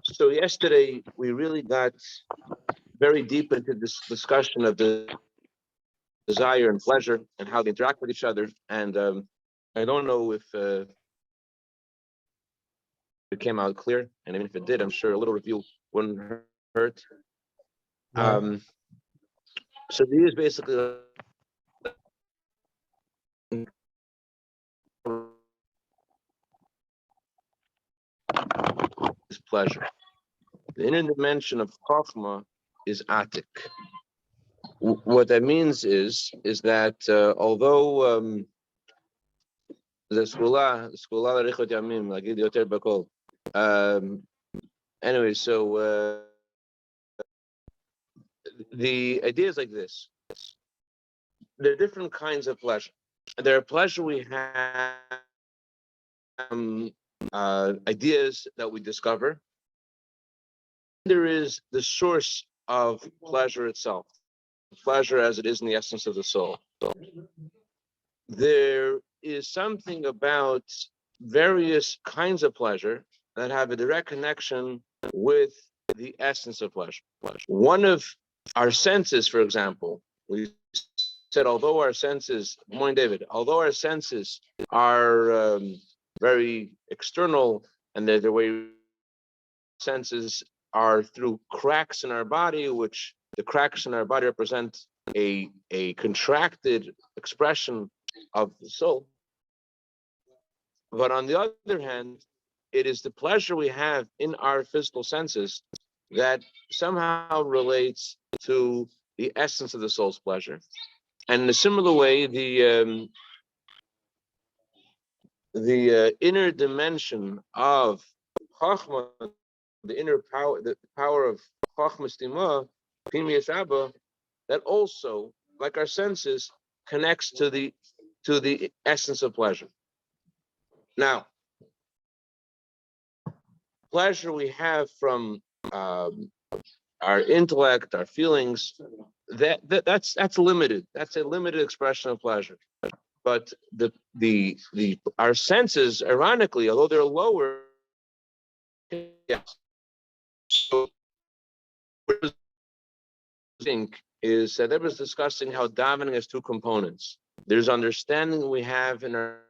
So yesterday we really got very deep into this discussion of the desire and pleasure and how they interact with each other. And I don't know if it came out clear, and even if it did, I'm sure a little review wouldn't hurt. No. Um, so these basically is pleasure. The inner dimension of Chokhmah is Atik. What that means is that although the skula Arichot Yamim, Lagid Yoter Bakol. Anyway, so the idea is like this. There are different kinds of pleasure. There are pleasure we have ideas that we discover. There is the source of pleasure itself, pleasure as it is in the essence of the soul. There is something about various kinds of pleasure that have a direct connection with the essence of pleasure. One of our senses, for example, we said, although our senses, morning David, although our senses are very external and they're the way senses are through cracks in our body, which the cracks in our body represent a contracted expression of the soul. But on the other hand, it is the pleasure we have in our physical senses that somehow relates to the essence of the soul's pleasure. And in a similar way, the inner dimension of Chachma, the inner power, the power of Chachma Stima, Pimius Abba, that also, like our senses, connects to the essence of pleasure. Now, pleasure we have from our intellect, our feelings, that's limited. That's a limited expression of pleasure. But the our senses, ironically, although they're lower, yes. So what I think is that I was discussing how davening has two components. There's understanding we have in our,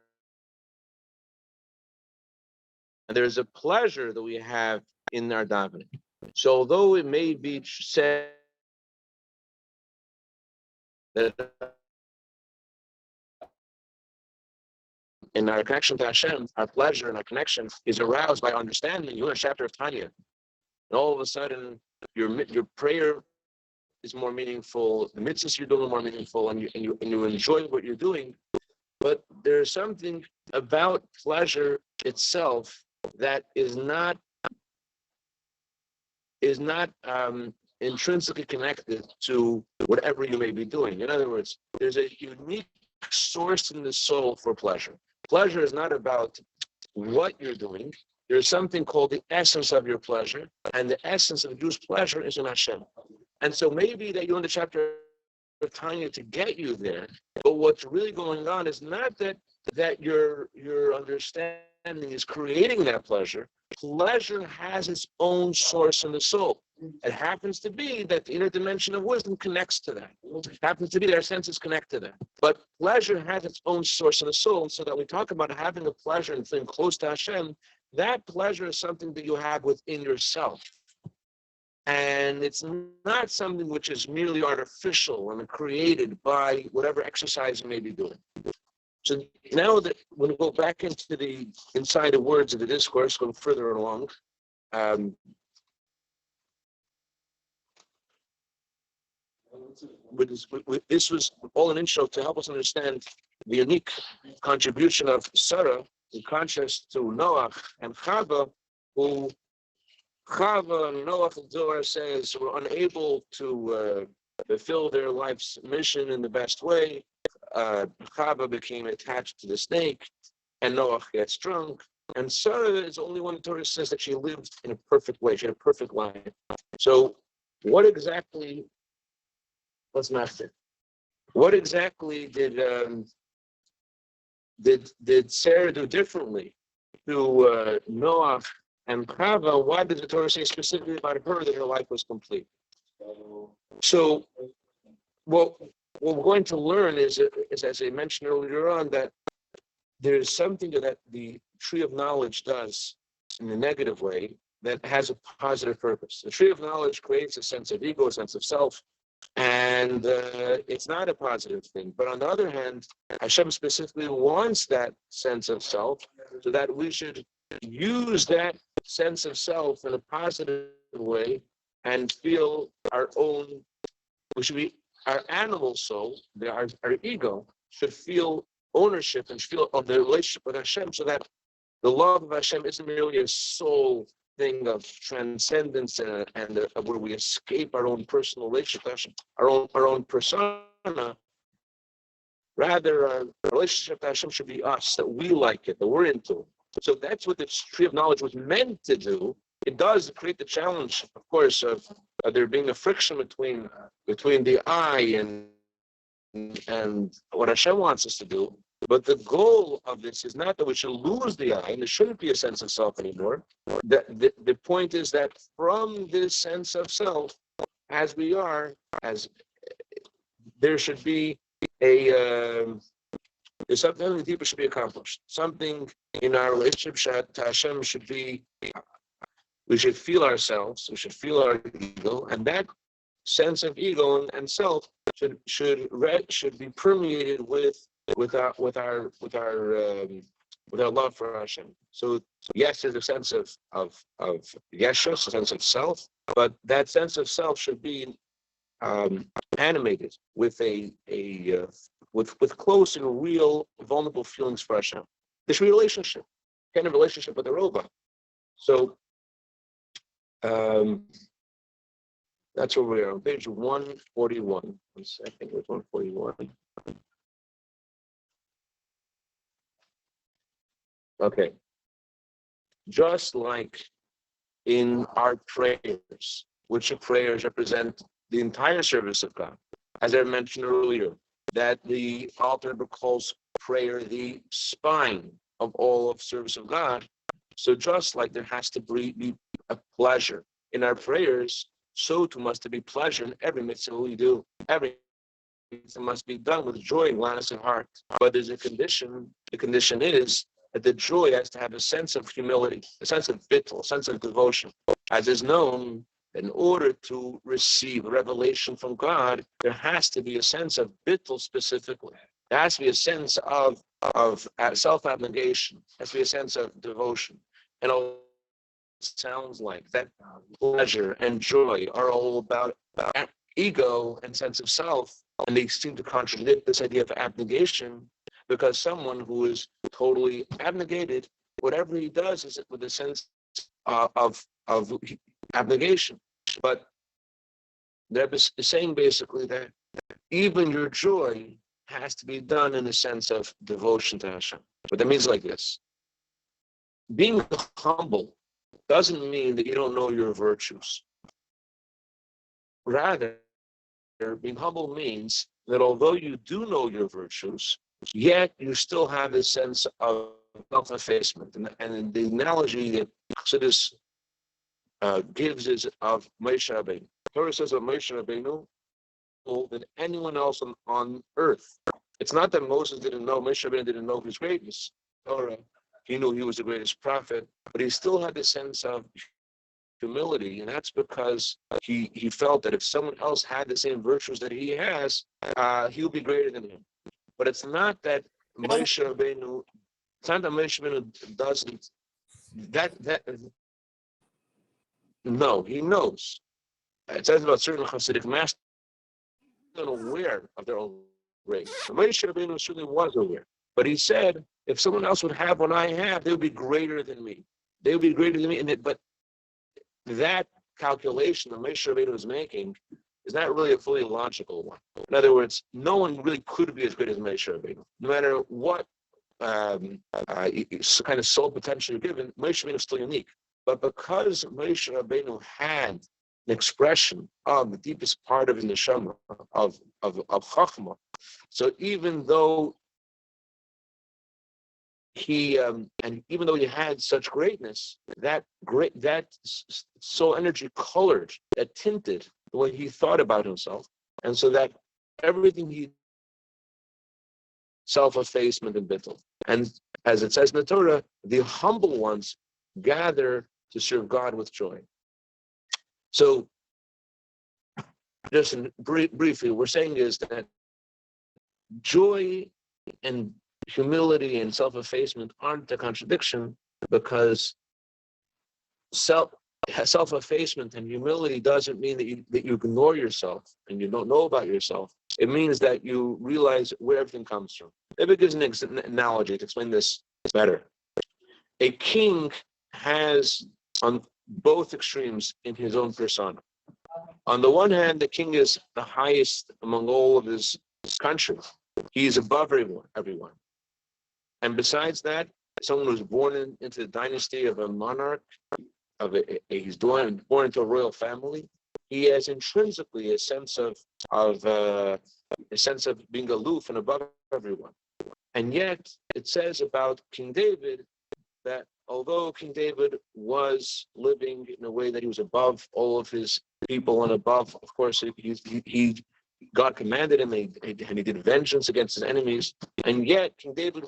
and there's a pleasure that we have in our davening. So although it may be said that in our connection to Hashem, our pleasure and our connection is aroused by understanding. You learn a chapter of Tanya, and all of a sudden your prayer is more meaningful, the mitzvahs you're doing are more meaningful, and you enjoy what you're doing. But there's something about pleasure itself that is not intrinsically connected to whatever you may be doing. In other words, there's a unique source in the soul for pleasure. Pleasure is not about what you're doing. There's something called the essence of your pleasure, and the essence of Jewish pleasure is in Hashem. And so maybe that you learn the chapter of Tanya to get you there, but what's really going on is not that your understanding is creating that pleasure. Pleasure has its own source in the soul. It happens to be that the inner dimension of wisdom connects to that. It happens to be that our senses connect to that. But pleasure has its own source in the soul, so that we talk about having a pleasure and feeling close to Hashem. That pleasure is something that you have within yourself. And it's not something which is merely artificial and created by whatever exercise you may be doing. So now that when we go back into the inside the words of the discourse, going further along, this was all an intro to help us understand the unique contribution of Sara, in contrast to Noach and Chava, who Chava and Noach and Zohar says were unable to fulfill their life's mission in the best way. Chava became attached to the snake, and Noach gets drunk. And Sarah is the only one the Torah says that she lived in a perfect way. She had a perfect life. So, what exactly? Let's master. What exactly did Sarah do differently to Noach And Chava, why did the Torah say specifically about her that her life was complete? So, what we're going to learn is, as I mentioned earlier on, that there's something that the tree of knowledge does in a negative way that has a positive purpose. The tree of knowledge creates a sense of ego, a sense of self, and it's not a positive thing. But on the other hand, Hashem specifically wants that sense of self so that we should use that sense of self in a positive way and feel our own, we should be, our animal soul, our ego, should feel ownership and feel of the relationship with Hashem, so that the love of Hashem isn't merely a soul thing of transcendence and where we escape our own personal relationship with Hashem, our own persona. Rather, our relationship with Hashem should be us, that we like it, that we're into. So that's what the tree of knowledge was meant to do. It does create the challenge, of course, of there being a friction between the I and what Hashem wants us to do. But the goal of this is not that we should lose the I, and there shouldn't be a sense of self anymore. The point is that from this sense of self, as we are, as there should be there's something deeper should be accomplished. Something in our relationship to Hashem should be, we should feel ourselves, we should feel our ego, and that sense of ego and self should be permeated with our love for Hashem. So yes, there's a sense of yeshus, a sense of self, but that sense of self should be animated with with close and real vulnerable feelings for Hashem. This relationship, kind of relationship with the robot. So that's where we are on page 141. 1 second, it was 141. Okay. Just like in our prayers, which prayers represent the entire service of God, as I mentioned earlier, that the altar calls prayer the spine of all of service of God. So just like there has to be a pleasure in our prayers, so too must there be pleasure in every mitzvah we do. Everything must be done with joy and gladness of heart. But there's a condition. The condition is that the joy has to have a sense of humility, a sense of bittul, a sense of devotion. As is known, in order to receive revelation from God, there has to be a sense of bittul specifically. There has to be a sense of self-abnegation. There has to be a sense of devotion. And all it sounds like that pleasure and joy are all about ego and sense of self, and they seem to contradict this idea of abnegation, because someone who is totally abnegated, whatever he does is with a sense of abnegation. But they're saying basically that even your joy has to be done in a sense of devotion to Hashem. But that means like this: being humble doesn't mean that you don't know your virtues. Rather, being humble means that although you do know your virtues, yet you still have a sense of self-effacement. And the analogy that Chassidus gives is of Moshe Rabbeinu. The Torah says of Moshe Rabbeinu than anyone else on earth. It's not that Moses didn't know, Moshe Rabbeinu didn't know his greatness. Torah, he knew he was the greatest prophet, but he still had this sense of humility, and that's because he felt that if someone else had the same virtues that he has, he'll be greater than him. But it's not that Moshe Rabbeinu doesn't no, he knows. It says about certain Hasidic masters aware of their own grace. Moshe Rabbeinu certainly was aware, but he said, if someone else would have what I have, they would be greater than me. They would be greater than me. But that calculation that Moshe Rabbeinu is making is not really a fully logical one. In other words, no one really could be as great as Moshe Rabbeinu. No matter what kind of soul potential you're given, Moshe Rabbeinu is still unique. But because Moshe Rabbeinu had an expression of the deepest part of his neshama, of Chachma, so even though and even though he had such greatness, that soul energy colored, that tinted the way he thought about himself, and so that everything he self-effacement and bittul. And as it says in the Torah, the humble ones gather to serve God with joy. So, just briefly, we're saying is that joy and humility and self-effacement aren't a contradiction, because self-effacement and humility doesn't mean that you ignore yourself and you don't know about yourself. It means that you realize where everything comes from. Maybe gives an analogy to explain this better. A king has on both extremes in his own persona. On the one hand, the king is the highest among all of his country. He is above everyone. And besides that, someone who's born into the dynasty of a monarch, he's born into a royal family. He has intrinsically a sense of being aloof and above everyone. And yet, it says about King David that although King David was living in a way that he was above all of his people and above, of course, God commanded him and he did vengeance against his enemies, and yet King David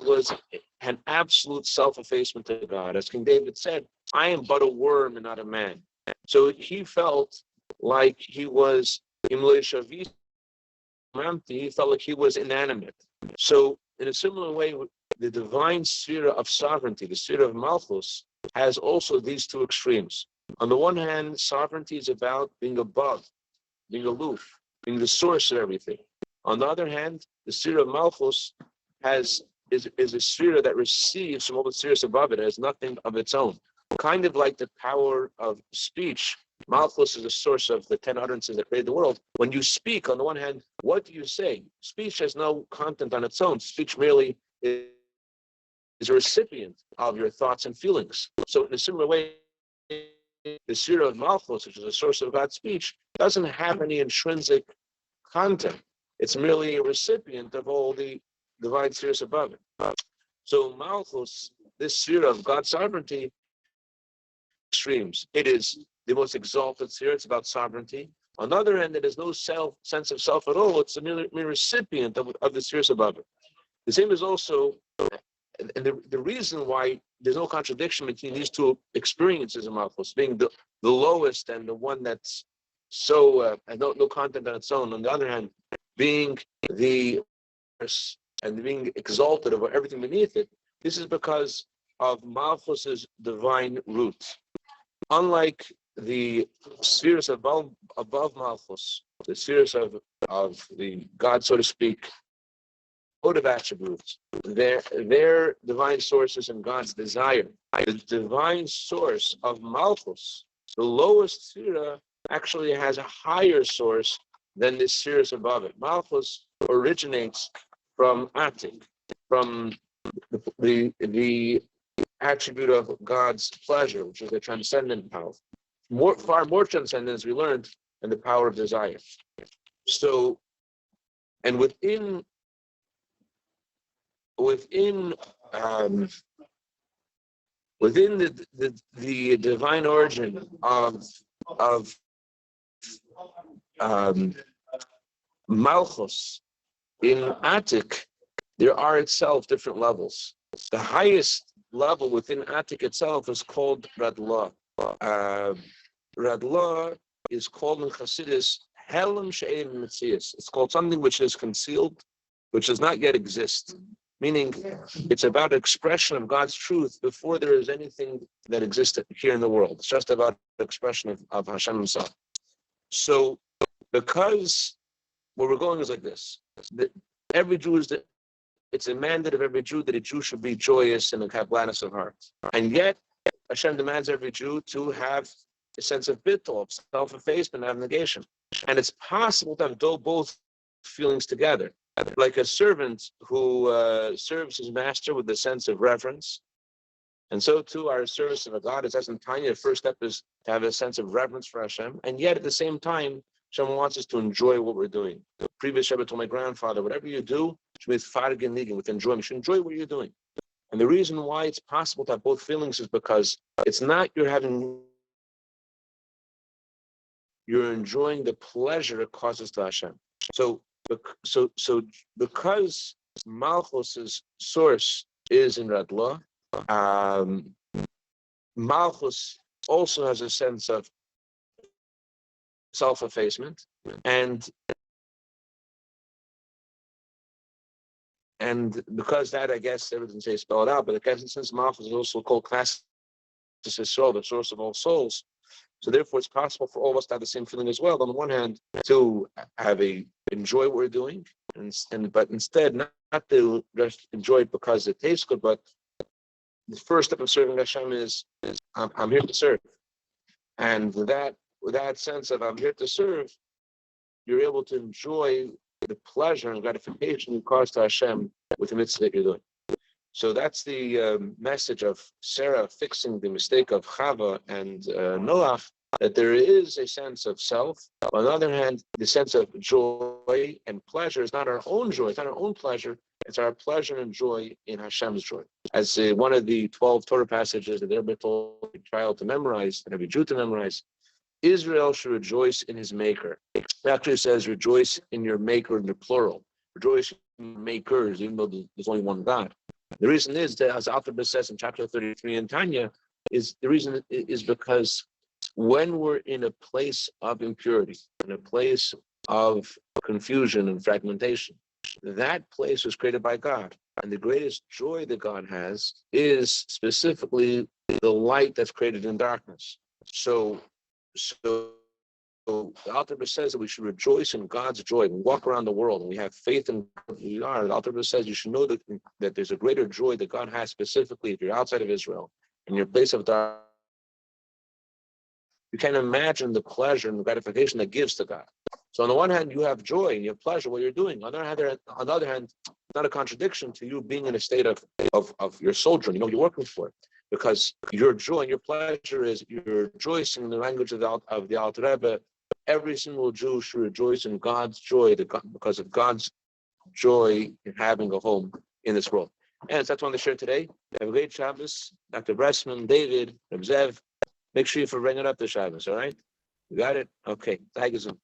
had absolute self-effacement to God. As King David said, I am but a worm and not a man. So he felt like he was he felt like he was inanimate. So in a similar way, the divine sphere of sovereignty, the sphere of Malchus, has also these two extremes. On the one hand, sovereignty is about being above, being aloof, being the source of everything. On the other hand, the sphere of Malchus is a sphere that receives from all the spheres above it, it has nothing of its own. Kind of like the power of speech. Malchus is the source of the 10 utterances that created the world. When you speak, on the one hand, what do you say? Speech has no content on its own. Speech merely is a recipient of your thoughts and feelings. So in a similar way, the sphere of Malchus, which is a source of God's speech, doesn't have any intrinsic content. It's merely a recipient of all the divine spheres above it. So Malchus, this sphere of God's sovereignty, extremes. It is the most exalted sphere. It's about sovereignty. On the other hand, it has no sense of self at all. It's a mere recipient of the spheres above it. The same is also, and the reason why there's no contradiction between these two experiences of Malchus, being the lowest and the one that's so no content on its own. On the other hand, being the and being exalted over everything beneath it. This is because of Malchus's divine roots. Unlike the spheres above Malchus, the spheres of the God, so to speak, motive attributes, their divine sources and God's desire. The divine source of Malchus, the lowest sphere, actually has a higher source than the spheres above it. Malchus originates from Atik, from the attribute of God's pleasure, which is the transcendent power. Far more transcendent, as we learned, than the power of desire. So, and within the divine origin of Malchus in Atik, there are itself different levels. The highest level within Atik itself is called Radla. Radla is called in Chassidus Helam She'ein Metzias. It's called something which is concealed, which does not yet exist. Meaning, it's about expression of God's truth before there is anything that exists here in the world. It's just about the expression of Hashem Himself. So, because where we're going is like this: that every Jew it's a mandate of every Jew that a Jew should be joyous and have gladness of heart. And yet, Hashem demands every Jew to have a sense of bittul, self-effacement, abnegation. And it's possible to have both feelings together. Like a servant who serves his master with a sense of reverence. And so too, our service of a God, it says in Tanya, the first step is to have a sense of reverence for Hashem. And yet at the same time, Hashem wants us to enjoy what we're doing. The previous Rebbe told my grandfather, whatever you do, should be with fargin ligin, with enjoyment. You should enjoy what you're doing. And the reason why it's possible to have both feelings is because it's not you're enjoying the pleasure it causes to Hashem. So because Malchus's source is in Radla, Malchus also has a sense of self-effacement, and because that, I guess, everything say spelled out, but since Malchus is also called class soul, the source of all souls, so therefore it's possible for all of us to have the same feeling as well. On the one hand, to enjoy what we're doing, but instead not to just enjoy it because it tastes good, but the first step of serving Hashem is I'm here to serve, and with that sense of I'm here to serve, you're able to enjoy the pleasure and gratification you cause to Hashem with the mitzvah that you're doing. So that's the message of Sarah fixing the mistake of Chava and Noach, that there is a sense of self. On the other hand, the sense of joy and pleasure is not our own joy, it's not our own pleasure, it's our pleasure and joy in Hashem's joy. As one of the 12 Torah passages that Rabbi told a child to memorize, and every Jew to memorize, Israel should rejoice in his maker. It actually says rejoice in your maker in the plural. Rejoice in your makers, even though there's only one God. The reason is that, as Rabbi says in chapter 33 in Tanya, the reason is because when we're in a place of impurity, in a place of confusion and fragmentation, that place was created by God. And the greatest joy that God has is specifically the light that's created in darkness. So the Alter says that we should rejoice in God's joy and walk around the world, and we have faith in who we are. The Alter says you should know that there's a greater joy that God has specifically if you're outside of Israel, in your place of dark. You can't imagine the pleasure and the gratification that gives to God. So on the one hand, you have joy and you have pleasure what you're doing. On the other hand, it's not a contradiction to you being in a state of your sojourn. You're working for it. Because your joy and your pleasure is you're rejoicing in the language of the Alter Rebbe. Every single Jew should rejoice in God's joy because of God's joy in having a home in this world. And that's what I want to share today. Have a great Shabbos. Dr. Bressman, David, Reb Zev. Make sure you bring it up to Shabbos, all right? You got it? Okay. Thank you.